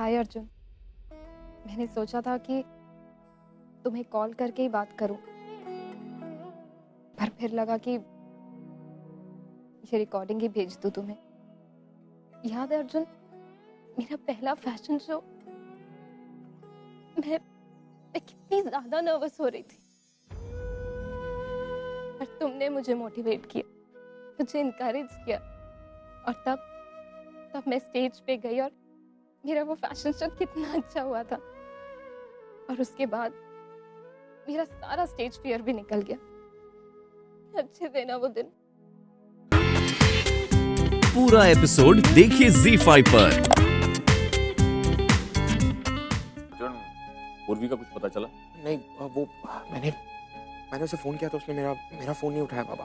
हाय अर्जुन। मैंने सोचा था कि तुम्हें कॉल करके ही बात करूं, पर फिर लगा कि ये रिकॉर्डिंग ही भेज दूं तुम्हें। याद है अर्जुन, मेरा पहला फैशन शो? मैं कितनी ज्यादा नर्वस हो रही थी, पर तुमने मुझे मोटिवेट किया, मुझे इनकरेज किया, और तब मैं स्टेज पे गई और मेरा वो फैशन शो कितना अच्छा हुआ था। और उसके बाद मेरा सारा स्टेज फियर भी निकल गया। अच्छे थे ना वो दिन। पूरा एपिसोड देखिए ZEE5 पर। अर्जुन, पूर्वी का कुछ पता चला? नहीं, वो मैंने उसे फोन किया तो उसने मेरा फोन नहीं उठाया बाबा।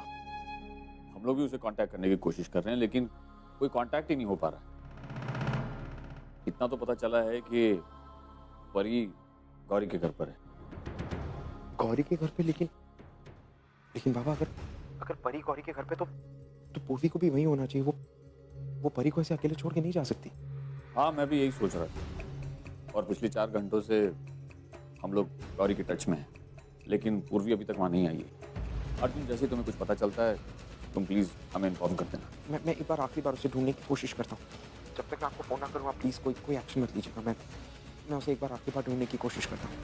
हम लोग भी उसे कांटेक्ट करने की कोशिश कर रहे हैं, लेकिन कोई कांटेक्ट ही नहीं हो पा रहा है। इतना तो पता चला है कि परी गौरी के घर पर है। गौरी के घर पे? लेकिन बाबा, अगर परी गौरी के घर पे तो पूर्वी को भी वहीं होना चाहिए। वो परी को ऐसे अकेले छोड़ के नहीं जा सकती। हाँ, मैं भी यही सोच रहा था, और पिछले 4 घंटों से हम लोग गौरी के टच में हैं, लेकिन पूर्वी अभी तक वहाँ नहीं आई है। अर्जुन, जैसे तुम्हें कुछ पता चलता है तुम प्लीज हमें इन्फॉर्म कर देना। मैं एक बार आखिरी बार उसे ढूंढने की कोशिश करता हूँ। जब तक मैं आपको फोन ना करूँ आप प्लीज कोई एक्शन मत लीजिएगा। मैं उसे एक बार आखिरी बार ढूंढने की कोशिश करता हूँ।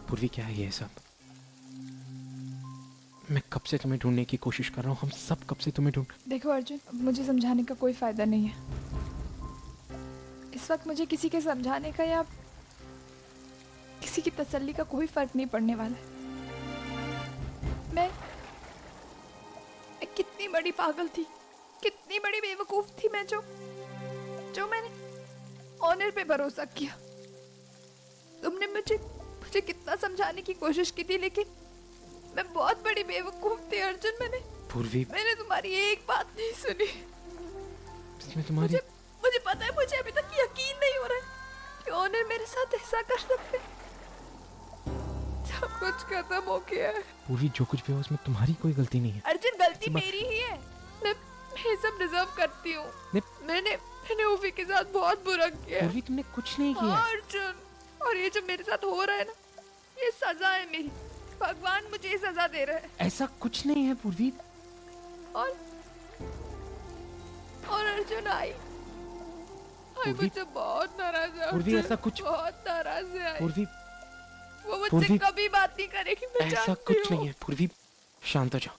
पूर्वी, क्या है ये सब? मैं कब से तुम्हें ढूंढने की कोशिश कर रहा हूँ। हम सब कब से तुम्हें ढूंढ। देखो अर्जुन, मुझे समझाने का कोई फायदा नहीं है। इस वक्त मुझे किसी के समझाने का या किसी की तसल्ली का कोई फर्क नहीं पड़ने वाला है। मैं कितनी बड़ी पागल थी, कितनी बड़ी बेवकूफ थी मैं, जो मैंने ऑनर पे भरोसा किया। तुमने मुझे कितना समझाने की कोशिश की थी, लेकिन मैं बहुत बड़ी बेवकूफ थी अर्जुन। मैंने तुम्हारी एक बात नहीं सुनी। इसमें तुम्हारी मुझे पता है, मुझे अभी तक यकीन नहीं हो रहा है कि ऑनर मेरे साथ ऐसा कर सकते। सब कुछ खत्म हो गया है। पूर्वी, जो कुछ भी हो उसमें तुम्हारी कोई गलती नहीं है। अर्जुन, गलती मेरी ही है। मैं सब डिजर्व करती हूँ। मैंने उफी के साथ बहुत बुरा किया। पूर्वी, तुमने कुछ नहीं किया। हाँ अर्जुन, और ये जो मेरे साथ हो रहा है ना, ये सजा है मेरी। भगवान मुझे ये सजा दे रहा है। ऐसा कुछ नहीं है पूर्वी। और अर्जुन आई मुझे बहुत नाराज है। पूर्वी, ऐसा कुछ बहुत नाराज है। पूर्वी, वो मुझसे कभी बात नहीं करेगी। मैं ऐसा कुछ नहीं है पूर्वी। शांत हो जाओ।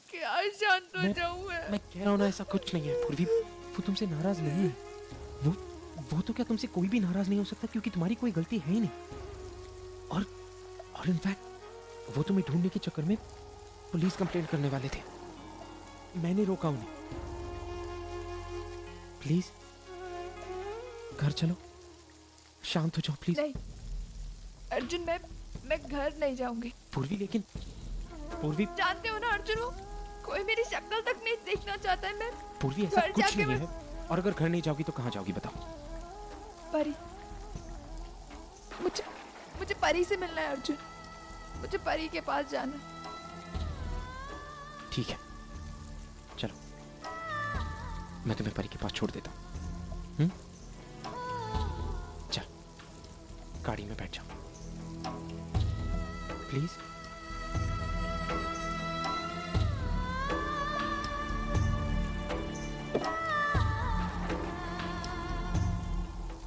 क्या शांत हो जाऊं मैं कह रहा हूँ ना, ऐसा कुछ नहीं है पूर्वी। वो तुमसे नाराज नहीं है। वो तो क्या, तुमसे कोई भी नाराज नहीं हो सकता, क्योंकि तुम्हारी कोई गलती है ही नहीं। और इनफैक्ट वो तुम्हें ढूंढने के चक्कर में पुलिस कंप्लेंट करने वाले थे। मैंने रोका उन्हें। प्लीज घर चलो, शांत हो जाओ प्लीज। नहीं अर्जुन, मैं घर नहीं जाऊंगी। पूर्वी, लेकिन पूर्वी, जानते हो ना अर्जुन, वो कोई मेरी शक्ल तक नहीं देखना चाहता है। मैं पूर्वी, ऐसा कुछ नहीं है। और अगर घर नहीं जाओगी तो कहाँ जाओगी बताओ? परी, मुझे परी से मिलना है अर्जुन। मुझे परी के पास जाना है। ठीक है, चलो मैं तुम्हें परी के पास छोड़ देता हूँ। चल, गाड़ी में बैठ जाओ प्लीज।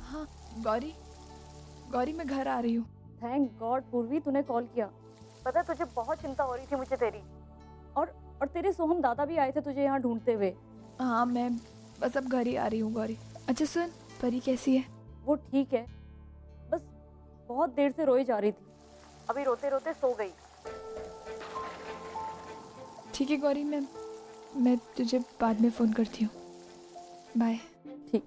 हाँ गौरी, मैं घर आ रही हूँ। थैंक गॉड पूर्वी, तूने कॉल किया। पता है तुझे बहुत चिंता हो रही थी मुझे तेरी, और तेरे सोहम दादा भी आए थे तुझे यहाँ ढूंढते हुए। हाँ, मैं बस अब घर ही आ रही हूँ गौरी। अच्छा सुन, परी कैसी है? वो ठीक है, बस बहुत देर से रोई जा रही थी, अभी रोते रोते सो गई। ठीक है गौरी, मैं तुझे बाद में फोन करती हूँ। बाय। ठीक।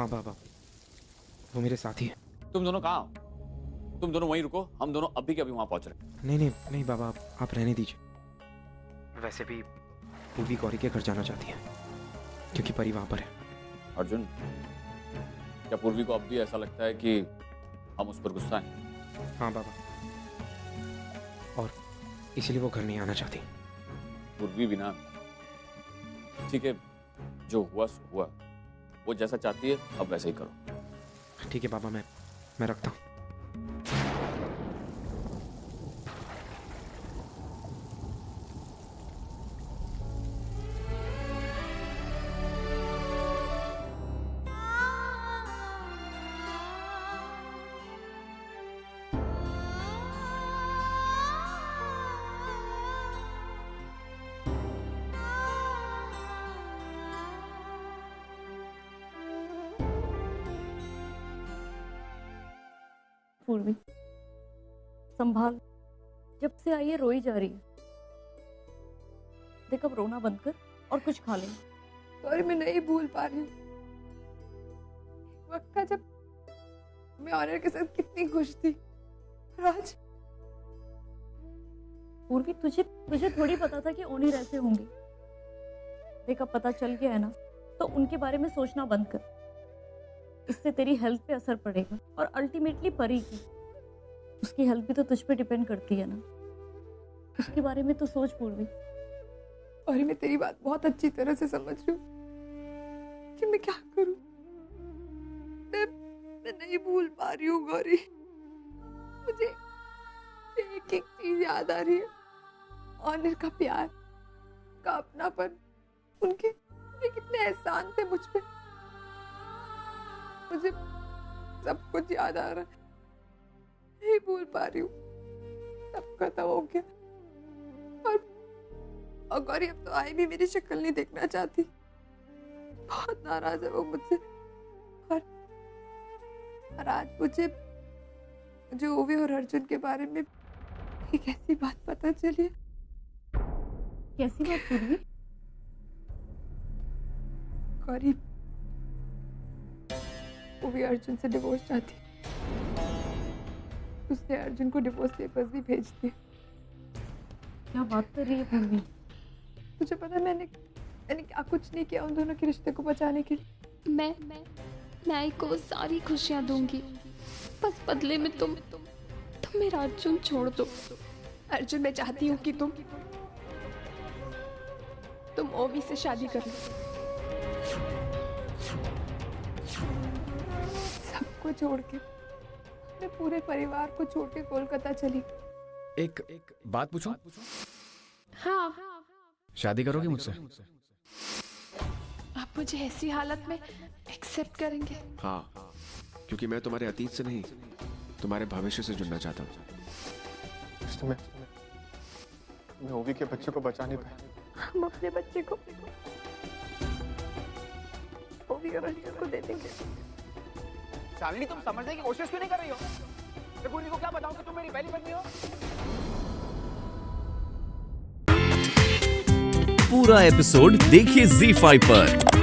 हाँ बाबा, वो मेरे साथी है। तुम दोनों कहाँ हो? तुम दोनों वहीं रुको, हम दोनों अभी के अभी वहाँ पहुँच रहे हैं। नहीं नहीं नहीं बाबा, आप रहने दीजिए। वैसे भी पूर्वी गौरी के घर जाना चाहती है क्योंकि परी वहाँ पर है। अर्जुन, क्या पूर्वी को अब भी ऐसा लगता है कि हम उस पर गुस्सा हैं? हाँ बाबा, और इसलिए वो घर नहीं आना चाहती। पूर्वी भी ना, ठीक है, जो हुआ सो हुआ। वो जैसा चाहती है अब वैसे ही करो। ठीक है बाबा, मैं रखता हूँ। पूर्वी, संभाल, जब से आई है रोई जा रही है। देख अब रोना बंद कर और कुछ खा ले। गौरी, मैं नहीं भूल पा रही हूँ वक्त था जब मैं ऑनर के साथ कितनी खुश थी, और आज पूर्वी, तुझे थोड़ी पता था कि ओनिर ऐसे होंगे। देख अब पता चल गया है ना, तो उनके बारे में सोचना बंद कर। इससे तेरी हेल्थ पे असर पड़ेगा और अल्टीमेटली परी की। उसकी हेल्थ भी तो तुझ पे डिपेंड करती है ना। उसके बारे में तो सोच पूर्वी। और मैं तेरी बात बहुत अच्छी तरह से समझ रही हूँ कि मैं क्या करूँ। मैं नहीं भूल पा रही हूँ गौरी। मुझे एक एक चीज याद आ रही है। ऑनर का प्यार, का अपनापन, उनके कितने एहसान थे मुझ पे। मुझे सब कुछ याद आ रहा है, नहीं भूल पा रही हूँ। सब खत्म हो गया और गौरी अब तो आई भी मेरी शक्ल नहीं देखना चाहती। बहुत नाराज है वो मुझसे। और आज मुझे जो ओवी और अर्जुन के बारे में एक ऐसी बात पता चली। कैसी बात पूर्वी? गौरी, ओवी अर्जुन से डिवोर्स चाहती। उसने अर्जुन को डिवोर्स पेपर्स भी भेज दिए। क्या बात कर रही है पूर्वी? तुझे पता है मैंने क्या कुछ नहीं किया उन दोनों के रिश्ते को बचाने के लिए। मैं आई को सारी खुशियां दूंगी, बस बदले में तुम मेरा अर्जुन छोड़ दो। अर्जुन, मैं चाहती हूँ कि तुम ओवी से शादी कर लो। सबको छोड़ के, अपने पूरे परिवार को छोड़ के कोलकाता चली। एक बात पूछूं? हाँ, शादी करोगी मुझसे? आप मुझे ऐसी हालत में एक्सेप्ट करेंगे? हाँ, क्योंकि मैं तुम्हारे अतीत से नहीं, तुम्हारे भविष्य से जुड़ना चाहता हूँ। मैं ओवी के बच्चे को बचा नहीं पाया। हम अपने बच्चे को ओवी और अर्जुन को दे देंगे। शालिनी, तुम समझने की कोशिश क्यों नहीं कर रही हो? मैं पूर्वी को क्या बताऊं कि तुम मेरी पहली पत्नी हो? पूरा एपिसोड देखिए ZEE5 पर।